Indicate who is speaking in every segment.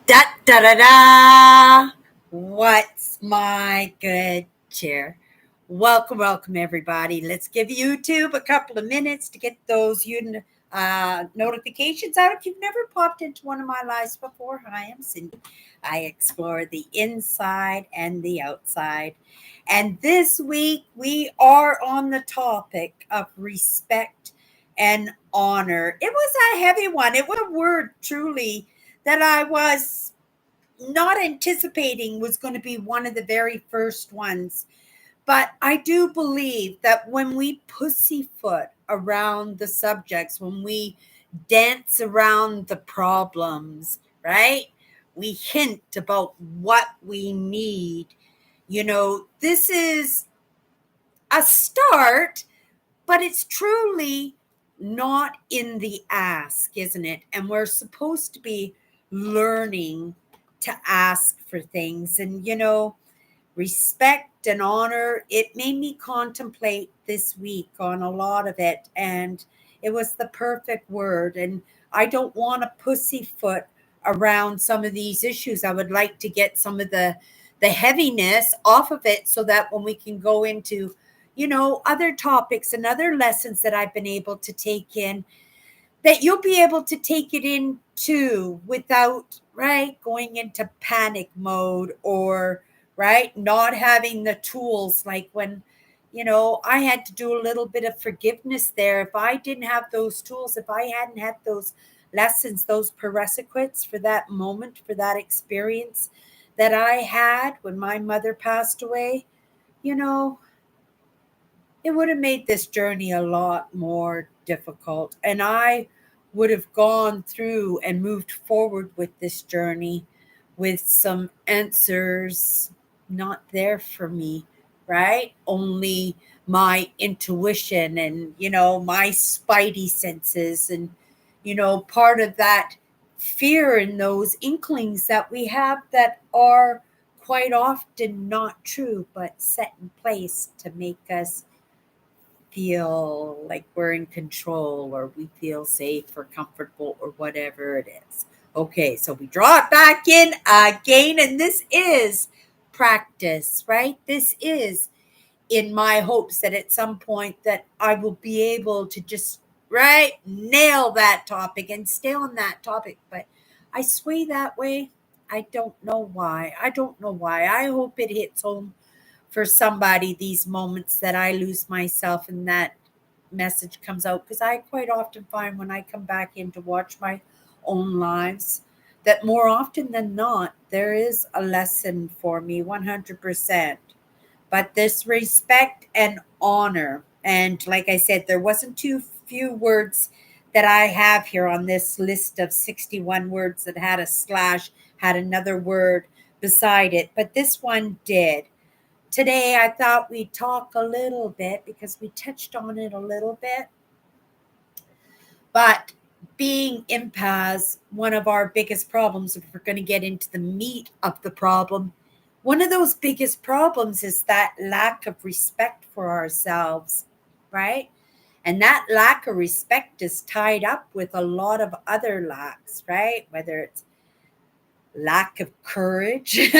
Speaker 1: Da da da da. What's my good cheer? Welcome, everybody. Let's give YouTube a couple of minutes to get those notifications out. If you've never popped into one of my lives before, hi, I'm Cindy. I explore the inside and the outside. And this week we are on the topic of respect and honor. It was a heavy one. It was a word truly that I was not anticipating was going to be one of the very first ones. But I do believe that when we pussyfoot around the subjects, when we dance around the problems, right? We hint about what we need. This is a start, but it's truly not in the ask, isn't it? And we're supposed to be learning to ask for things. And, respect and honor, it made me contemplate this week on a lot of it. And it was the perfect word. And I don't want to pussyfoot around some of these issues. I would like to get some of the heaviness off of it so that when we can go into other topics and other lessons that I've been able to take in, that you'll be able to take it in too without, right, going into panic mode or, right, not having the tools. Like when, I had to do a little bit of forgiveness there. If I didn't have those tools, if I hadn't had those lessons, those prerequisites for that moment, for that experience that I had when my mother passed away, you know, it would have made this journey a lot more difficult. And I would have gone through and moved forward with this journey with some answers not there for me, right? Only my intuition and, my spidey senses and, part of that fear and those inklings that we have that are quite often not true, but set in place to make us feel like we're in control or we feel safe or comfortable or whatever it is. Okay, so we draw it back in again, and this is practice, right? This is in my hopes that at some point that I will be able to just right nail that topic and stay on that topic. But I sway that way. I don't know why. I don't know why. I hope it hits home for somebody these moments that I lose myself and that message comes out, because I quite often find when I come back in to watch my own lives that more often than not there is a lesson for me 100%. But this respect and honor, and like I said, there wasn't too few words that I have here on this list of 61 words that had a slash, had another word beside it, but this one did. Today, I thought we'd talk a little bit because we touched on it a little bit. But being empaths, one of our biggest problems, if we're going to get into the meat of the problem, one of those biggest problems is that lack of respect for ourselves, right? And that lack of respect is tied up with a lot of other lacks, right? Whether it's lack of courage,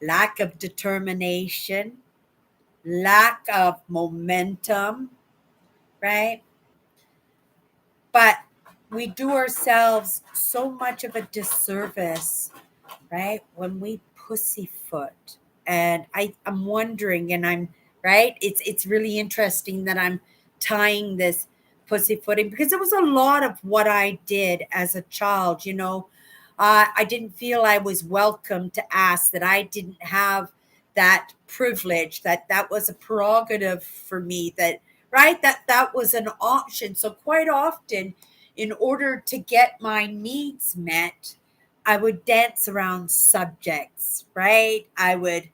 Speaker 1: lack of determination, lack of momentum, right? But we do ourselves so much of a disservice, right? When we pussyfoot. And I'm wondering, and I'm right, it's really interesting that I'm tying this pussyfooting because it was a lot of what I did as a child, I didn't feel I was welcome to ask, that I didn't have that privilege, that was a prerogative for me, that right, that was an option. So quite often, in order to get my needs met, I would dance around subjects, right? I would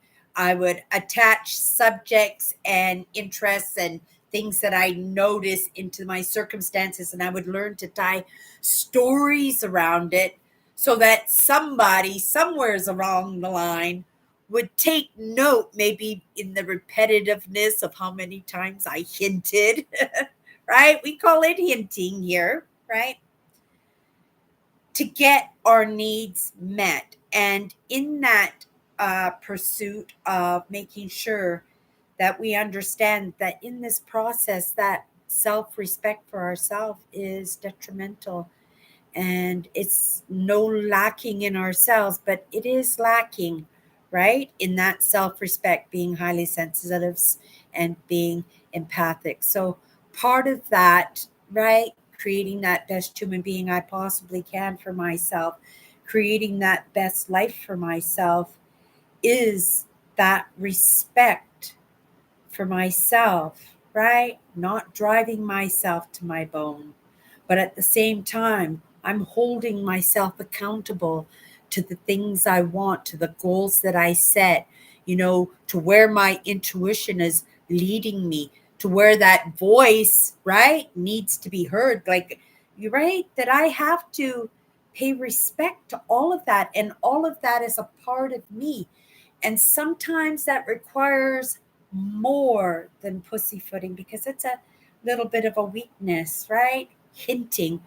Speaker 1: attach subjects and interests and things that I notice into my circumstances, and I would learn to tie stories around it so that somebody somewheres along the line would take note, maybe in the repetitiveness of how many times I hinted, right? We call it hinting here, right? To get our needs met. And in that pursuit of making sure that we understand that in this process, that self-respect for ourselves is detrimental, and it's no lacking in ourselves, but it is lacking, right? In that self respect, being highly sensitive and being empathic. So, part of that, right? Creating that best human being I possibly can for myself, creating that best life for myself is that respect for myself, right? Not driving myself to my bone, but at the same time, I'm holding myself accountable to the things I want, to the goals that I set, to where my intuition is leading me, to where that voice, right, needs to be heard. Like, you're right, that I have to pay respect to all of that. And all of that is a part of me. And sometimes that requires more than pussyfooting because it's a little bit of a weakness, right? Hinting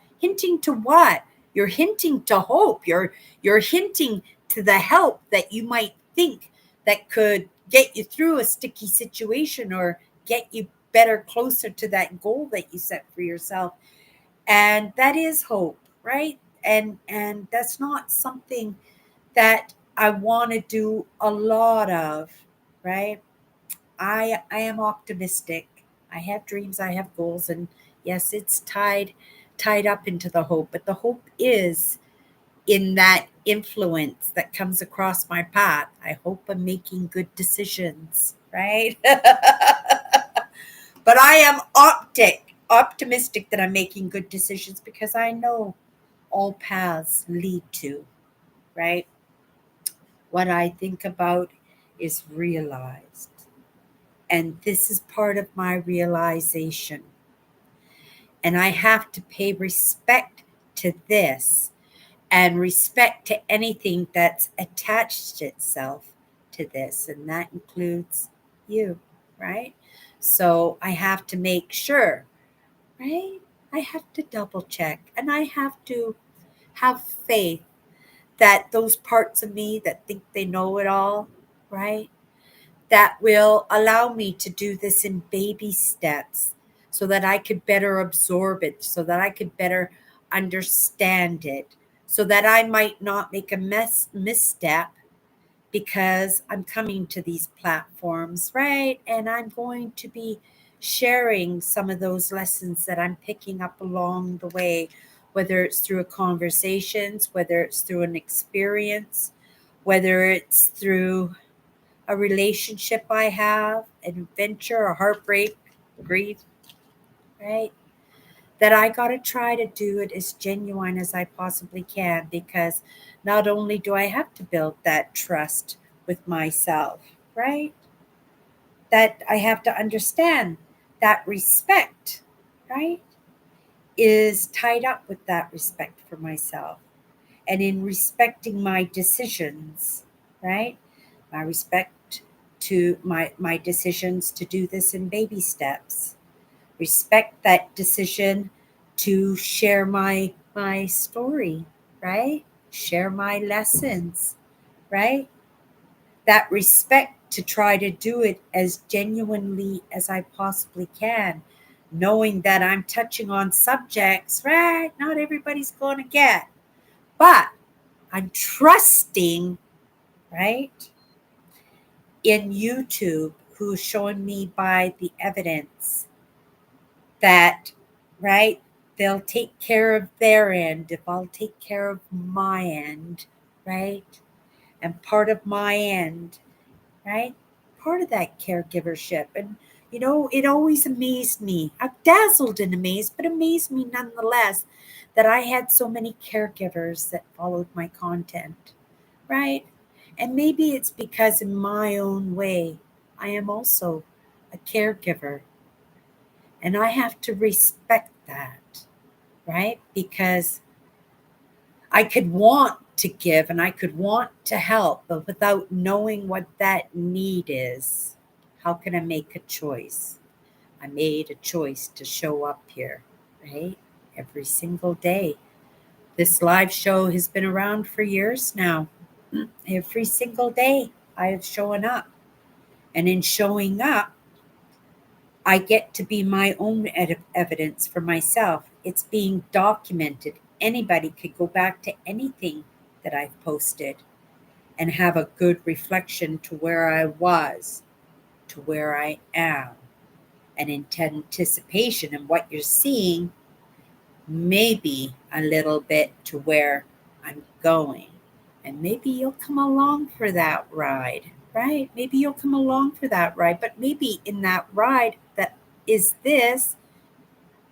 Speaker 1: to what? You're hinting to hope. You're hinting to the help that you might think that could get you through a sticky situation or get you better closer to that goal that you set for yourself. And that is hope, right? And that's not something that I want to do a lot of, right? I am optimistic. I have dreams, I have goals, and yes, it's tied up into the hope, but the hope is in that influence that comes across my path. I hope I'm making good decisions, right? But I am optimistic that I'm making good decisions because I know all paths lead to, right? What I think about is realized. And this is part of my realization. And I have to pay respect to this and respect to anything that's attached itself to this. And that includes you, right? So I have to make sure, right? I have to double check and I have to have faith that those parts of me that think they know it all, right? That will allow me to do this in baby steps so that I could better absorb it, so that I could better understand it, so that I might not make a misstep because I'm coming to these platforms, right? And I'm going to be sharing some of those lessons that I'm picking up along the way, whether it's through a conversations, whether it's through an experience, whether it's through a relationship I have, an adventure, a heartbreak, grief, right? That I got to try to do it as genuine as I possibly can because not only do I have to build that trust with myself, right? That I have to understand that respect, right, is tied up with that respect for myself. And in respecting my decisions, right? My respect to my decisions to do this in baby steps. Respect that decision to share my story, right? Share my lessons, right? That respect to try to do it as genuinely as I possibly can, knowing that I'm touching on subjects, right? Not everybody's going to get, but I'm trusting, right, in YouTube, who's showing me by the evidence that, right, they'll take care of their end if I'll take care of my end, right? And part of my end, right? Part of that caregivership. And, it always amazed me. I'm dazzled and amazed, but amazed me nonetheless that I had so many caregivers that followed my content, right? And maybe it's because in my own way, I am also a caregiver. And I have to respect that, right? Because I could want to give and I could want to help, but without knowing what that need is, how can I make a choice? I made a choice to show up here, right? Every single day. This live show has been around for years now. Every single day I have shown up. And in showing up, I get to be my own evidence for myself. It's being documented. Anybody could go back to anything that I've posted and have a good reflection to where I was, to where I am, and in anticipation. And what you're seeing maybe a little bit to where I'm going. And maybe you'll come along for that ride, right? Maybe you'll come along for that ride, but maybe in that ride that is this,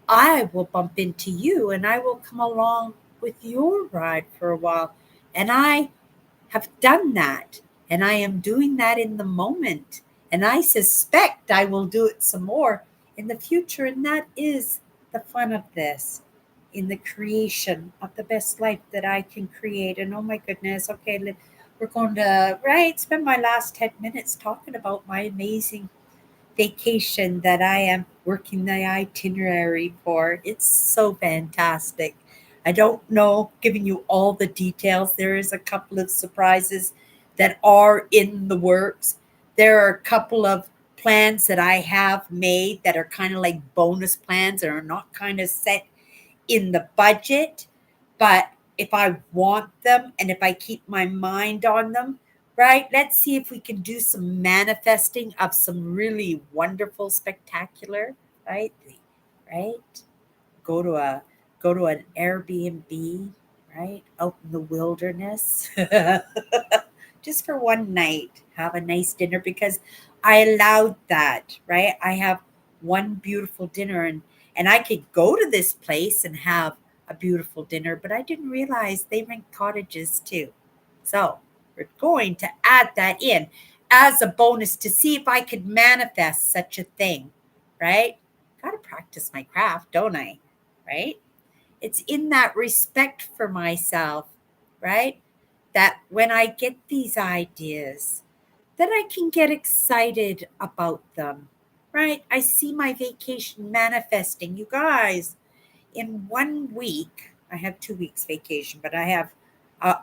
Speaker 1: I will bump into you and I will come along with your ride for a while. And I have done that. And I am doing that in the moment. And I suspect I will do it some more in the future. And that is the fun of this, in the creation of the best life that I can create. And oh my goodness, okay, we're going to, right, spend my last 10 minutes talking about my amazing vacation that I am working the itinerary for. It's so fantastic. I don't know, giving you all the details. There is a couple of surprises that are in the works. There are a couple of plans that I have made that are kind of like bonus plans that are not kind of set in the budget, but if I want them and if I keep my mind on them, right? Let's see if we can do some manifesting of some really wonderful, spectacular, right? Right? Go to a go to an Airbnb, right? Out in the wilderness. Just for one night, have a nice dinner because I allowed that, right? I have one beautiful dinner and I could go to this place and have a beautiful dinner, but I didn't realize they rent cottages too. So we're going to add that in as a bonus to see if I could manifest such a thing, right? Got to practice my craft, don't I? Right? It's in that respect for myself, right? That when I get these ideas, that I can get excited about them, right? I see my vacation manifesting. You guys, in 1 week, I have 2 weeks vacation, but I have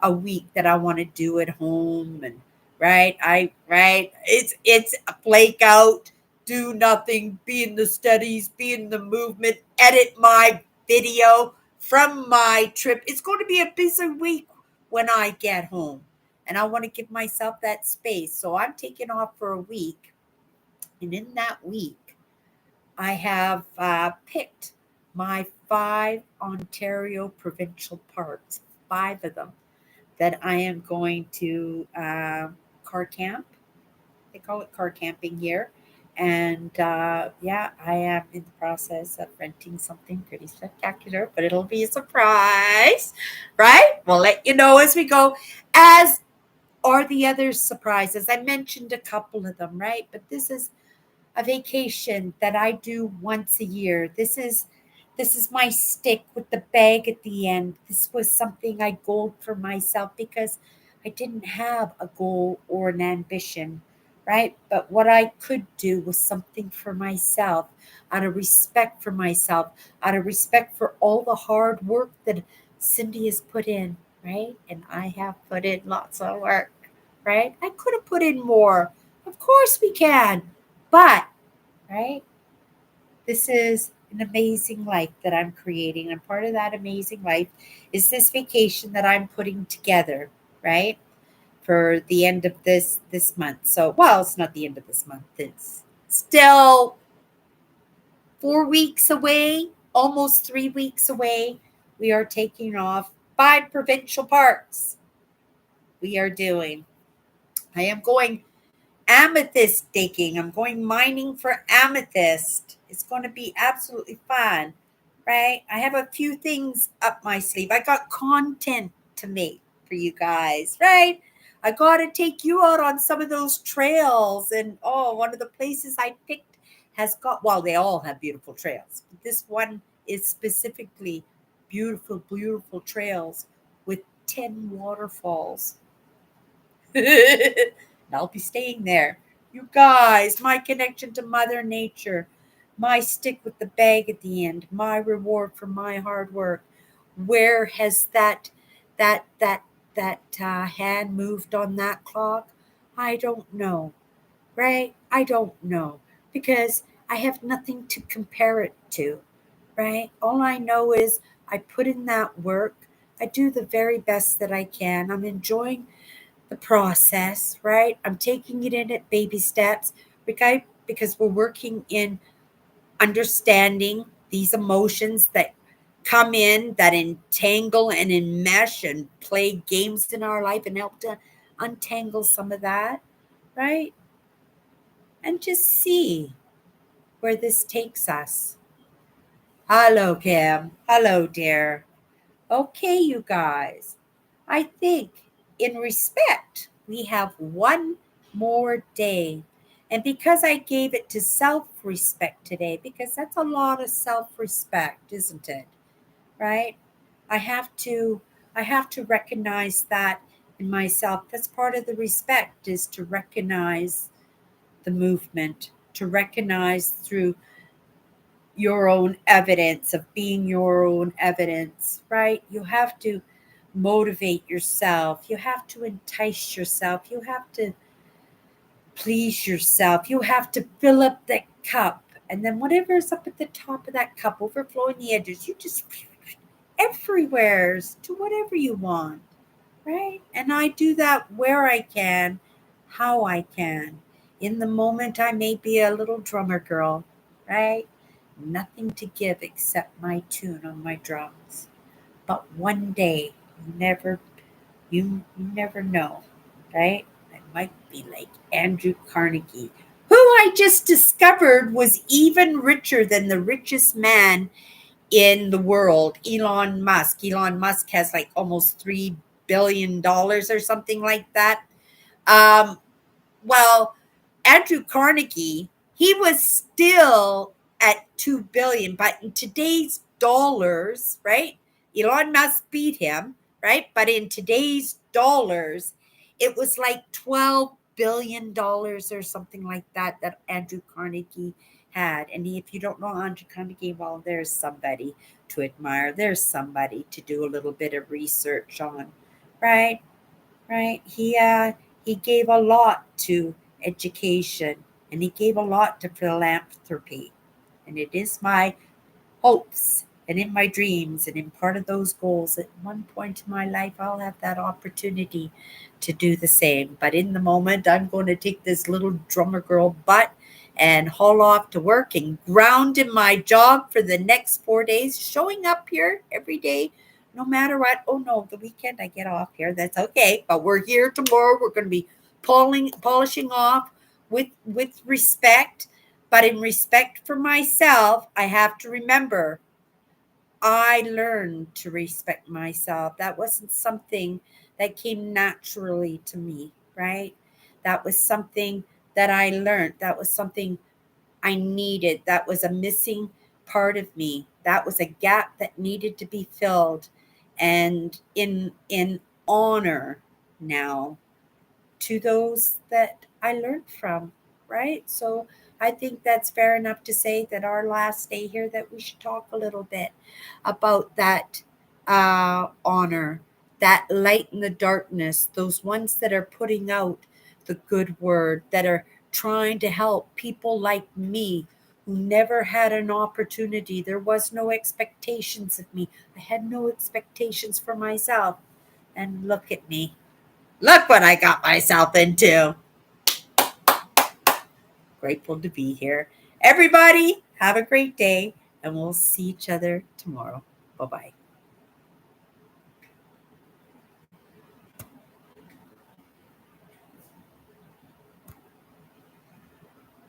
Speaker 1: a week that I want to do at home and right. It's a flake out, do nothing, be in the studies, be in the movement, edit my video from my trip. It's going to be a busy week when I get home. And I want to give myself that space. So I'm taking off for a week. And in that week, I have picked my 5 Ontario provincial parks, 5 of them, that I am going to car camp. They call it car camping here. And yeah, I am in the process of renting something pretty spectacular, but it'll be a surprise, right? We'll let you know as we go. As are the other surprises. I mentioned a couple of them, right? But this is a vacation that I do once a year. This is my stick with the bag at the end. This was something I goaled for myself because I didn't have a goal or an ambition, right? But what I could do was something for myself, out of respect for myself, out of respect for all the hard work that Cindy has put in, right? And I have put in lots of work, right? I could have put in more. Of course we can. But, right, this is an amazing life that I'm creating. And part of that amazing life is this vacation that I'm putting together, right? For the end of this month. So, well, it's not the end of this month. It's still 4 weeks away, almost 3 weeks away. We are taking off 5 provincial parks. We are doing. I am going amethyst digging. I'm going mining for amethyst. It's going to be absolutely fun, right? I have a few things up my sleeve. I got content to make for you guys, right? I got to take you out on some of those trails. And oh, one of the places I picked has got, well, they all have beautiful trails. But this one is specifically beautiful, beautiful trails with 10 waterfalls. And I'll be staying there. You guys, my connection to Mother Nature, my stick with the bag at the end, my reward for my hard work. Where has that that hand moved on that clock? I don't know, right? I don't know because I have nothing to compare it to, right? All I know is I put in that work. I do the very best that I can. I'm enjoying the process, right? I'm taking it in at baby steps because we're working in understanding these emotions that come in, that entangle and enmesh and play games in our life and help to untangle some of that, right? And just see where this takes us. Hello, Kim. Hello, dear. Okay, you guys. I think in respect, we have one more day. And because I gave it to self respect today, because that's a lot of self respect, isn't it? Right? I have to I have to recognize that in myself. That's part of the respect is to recognize the movement, to recognize through your own evidence of being your own evidence, right? You have to motivate yourself. You have to entice yourself. You have to please yourself. You have to fill up that cup. And then whatever's up at the top of that cup, overflowing the edges, you just everywheres to whatever you want, right? And I do that where I can, how I can. In the moment, I may be a little drummer girl, right? Nothing to give except my tune on my drums. But one day, you never know, right? I might be like Andrew Carnegie, who I just discovered was even richer than the richest man in the world, Elon Musk. Elon Musk has like almost $3 billion or something like that. Um, well, Andrew Carnegie, he was still at 2 billion, but in today's dollars, right? Elon Musk beat him, right? But in today's dollars, it was like $12 billion or something like that that Andrew Carnegie had. And if you don't know Andrew Carnegie, well, there's somebody to admire. There's somebody to do a little bit of research on, right? Right? He gave a lot to education and he gave a lot to philanthropy. And it is my hopes and in my dreams and in part of those goals at one point in my life I'll have that opportunity to do the same. But in the moment I'm going to take this little drummer girl butt and haul off to work and ground in my job for the next 4 days, showing up here every day no matter what. Oh no, the weekend I get off here, that's okay, but we're here tomorrow. We're going to be polishing off with respect. But in respect for myself, I have to remember I learned to respect myself. That wasn't something that came naturally to me, right? That was something that I learned. That was something I needed. That was a missing part of me. That was a gap that needed to be filled. And in honor now to those that I learned from, right? So I think that's fair enough to say that our last day here that we should talk a little bit about that honor, that light in the darkness, those ones that are putting out the good word, that are trying to help people like me who never had an opportunity. There was no expectations of me. I had no expectations for myself. And look at me. Look what I got myself into. Grateful to be here. Everybody, have a great day, and we'll see each other tomorrow. Bye bye.